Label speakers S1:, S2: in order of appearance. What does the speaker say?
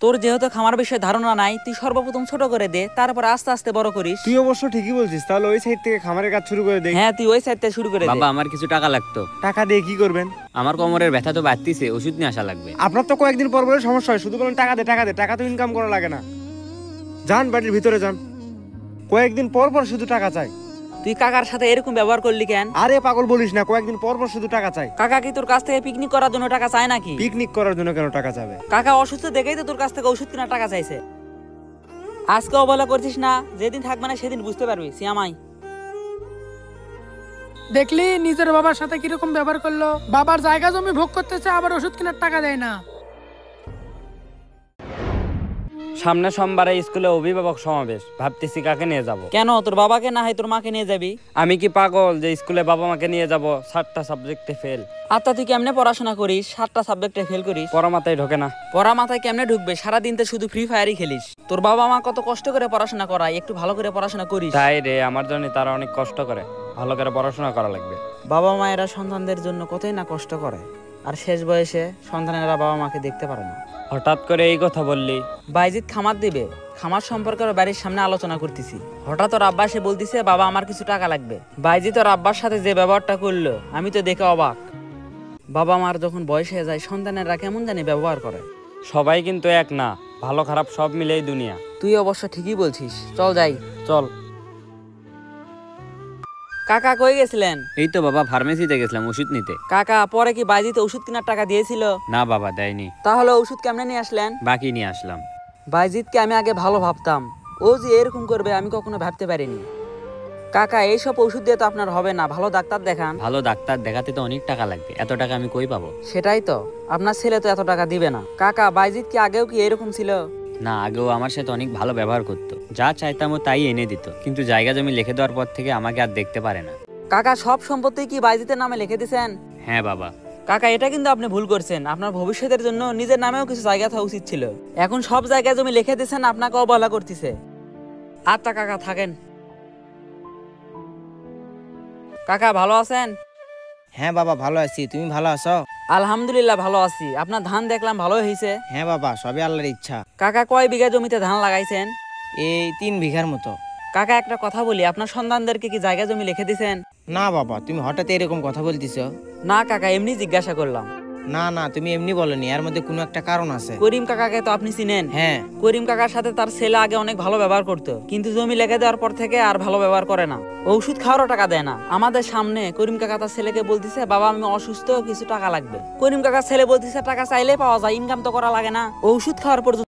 S1: তোর যেহেতু খামার বিষয়ে ধারণা নাই, তুই সর্বপ্রথম ছোট করে দে, তারপর আস্তে আস্তে বড় করিস।
S2: তুই অবশ্য ঠিকই বলছিস, তাহলে ওই সাইড থেকে খামারের কাজ শুরু করে দে।
S1: হ্যাঁ, তুই ওই সাইড থেকে শুরু করে দে।
S3: বাবা আমার কিছু টাকা লাগতো।
S2: টাকা দিয়ে কি করবেন?
S3: আমার কোমরের ব্যথা তো বাড়তিছে, ওষুধ নিয়ে আসা লাগবে।
S2: আপনার তো কয়েকদিন পর পরে সমস্যা হয়, শুধু বলেন টাকা দে টাকা দে, টাকা তো ইনকাম করা লাগে না। যান বাড়ির ভিতরে যান, কয়েকদিন পর পর শুধু টাকা চাই।
S1: তুই কাকার সাথে এরকম ব্যবহার করলি কেন?
S2: আরে পাগল বলিস না, কয়েকদিন পর পর শুধু টাকা চাই।
S1: কাকা কি তোর কাছ থেকে পিকনিক করার জন্য টাকা চায় নাকি?
S2: পিকনিক করার জন্য কেন টাকা চাবে?
S1: কাকা অসুস্থ দেখেই তো তোর কাছ থেকে ওষুধ কেনার টাকা চাইছে। আজকে অবহেলা করছিস না, যেদিন থাকবে না সেদিন বুঝতে পারবি। সিয়ামাই
S4: দেখলি নিজের বাবার সাথে কিরকম ব্যবহার করলো। বাবার জায়গা জমি ভোগ করতেছে, আবার ওষুধ কেনার টাকা দেয় না।
S3: সামনে সোমবারে স্কুলে অভিভাবক সমাবেশ, ভাবতেছি কাকে নিয়ে যাব।
S1: কেন, তোর বাবাকে না হয় তোর মাকে নিয়ে যাবি?
S3: আমি কি পাগল যে স্কুলে বাবা মাকে নিয়ে যাব? 7টা সাবজেক্টে ফেল।
S1: আচ্ছা, তুই কেমনে পড়াশোনা করিস? 7টা সাবজেক্টে ফেল করিস?
S3: পড়া মাথায় ঢোকে না।
S1: পড়া মাথায় কেমনে ঢুকবে? সারাদিন তো শুধু ফ্রি ফায়ারই খেলিস। তোর বাবা মা কত কষ্ট করে পড়াশোনা করায়, একটু ভালো করে পড়াশোনা করিস।
S3: তাই রে, আমার জন্য তারা অনেক কষ্ট করে, ভালো করে পড়াশোনা করা লাগবে।
S1: বাবা মায়েরা সন্তানদের জন্য কতই না কষ্ট করে, আর শেষ বয়সে সন্তানেরা বাবা মাকে দেখতে পারে না।
S3: হঠাৎ করে এই কথা বললি?
S1: বাইজিৎ খামার দিবে, খামার সম্পর্কে ওর বাড়ির সামনে আলোচনা করতেছি। হঠাৎ ওর আব্বা এসে বলতিছে, বাবা আমার কিছু টাকা লাগবে। বাইজিৎ ওর আব্বার সাথে যে ব্যবহারটা করলো, আমি তো দেখে অবাক। বাবা মার যখন বয়স হয়ে যায়, সন্তানেরা কেমন জানি ব্যবহার করে।
S3: সবাই কিন্তু এক না, ভালো খারাপ সব মিলেই দুনিয়া।
S1: তুই অবশ্য ঠিকই বলছিস, চল যাই।
S3: চল।
S1: কাকা কই গেছিলেন?
S3: এই তো বাবা, ফার্মেসিতে গেছিলাম ওষুধ নিতে।
S1: কাকা পরে কি বাইজিৎ ওষুধ কেনার টাকা দিয়েছিল?
S3: না বাবা, দেয়নি।
S1: তাহলে ওষুধ কেমনে নিয়ে আসলেন?
S3: বাকি নিয়ে আসলাম।
S1: বাইজিৎকে আমি আগে ভালো ভাবতাম, ও যে এরকম করবে আমি কখনো ভাবতে পারিনি। কাকা এইসব ওষুধ দিয়ে তো আপনার হবে না, ভালো ডাক্তার দেখান।
S3: ভালো ডাক্তার দেখাতে তো অনেক টাকা লাগবে, এত টাকা আমি কই পাবো?
S1: সেটাই তো, আপনার ছেলে তো এত টাকা দিবে না। কাকা বাইজিৎ কি আগেও কি এরকম ছিল?
S3: না, আগেও আমার সাথে অনেক ভালো ব্যবহার করতো, যা চাইতাম ও তাই এনে দিত, কিন্তু জায়গা জমি লিখে দেওয়ার পর থেকে আমাকে আর দেখতে পারে না।
S1: কাকা সব সম্পত্তি কি বাইজিতের নামে লিখে দিয়েছেন?
S3: হ্যাঁ বাবা।
S1: কাকা এটা কিন্তু আপনি ভুল করছেন, আপনার ভবিষ্যতের জন্য নিজের নামেও কিছু জায়গা থাকা উচিত ছিল। এখন সব জায়গায় জমি লিখে দিয়েছেন, আপনাকে অবহেলা করতেছে। আচ্ছা কাকা থাকেন। কাকা ভালো আছেন?
S5: হ্যাঁ বাবা ভালো আছি, তুমি ভালো আছো?
S1: আলহামদুলিল্লাহ ভালো আছি। আপনার ধান দেখলাম ভালো হয়েছে।
S5: হ্যাঁ বাবা, সবই আল্লাহর ইচ্ছা।
S1: কাকা কয় বিঘা জমিতে ধান লাগাইছেন?
S5: এই 3 বিঘার মতো।
S1: কাকা একটা কথা বলি, আপনার সন্তানদেরকে কি জায়গা জমি লিখে দিয়েছেন?
S5: না বাবা, তুমি হঠাৎ এরকম কথা বলতেছো।
S1: না কাকা, এমনি জিজ্ঞাসা করলাম।
S5: না না, তুমি এমনি বলনি, এর মধ্যে কোনো একটা কারণ আছে।
S1: করিম কাকাকে তো আপনি চিনেন?
S5: হ্যাঁ।
S1: করিম কাকার সাথে তার ছেলে আগে অনেক ভালো ব্যবহার করতো, কিন্তু জমি লিখে দেওয়ার পর থেকে আর ভালো ব্যবহার করে না। ঔষধ খাওয়ারও টাকা দেয় না। আমাদের সামনে করিম কাকা তার ছেলেকে বলতেছে, বাবা আমি অসুস্থ, কিছু টাকা লাগবে। করিম কাকার ছেলে বলতেছে, টাকা চাইলে পাওয়া যায়, ইনকাম তো করা লাগে না। ঔষধ খাওয়ার পর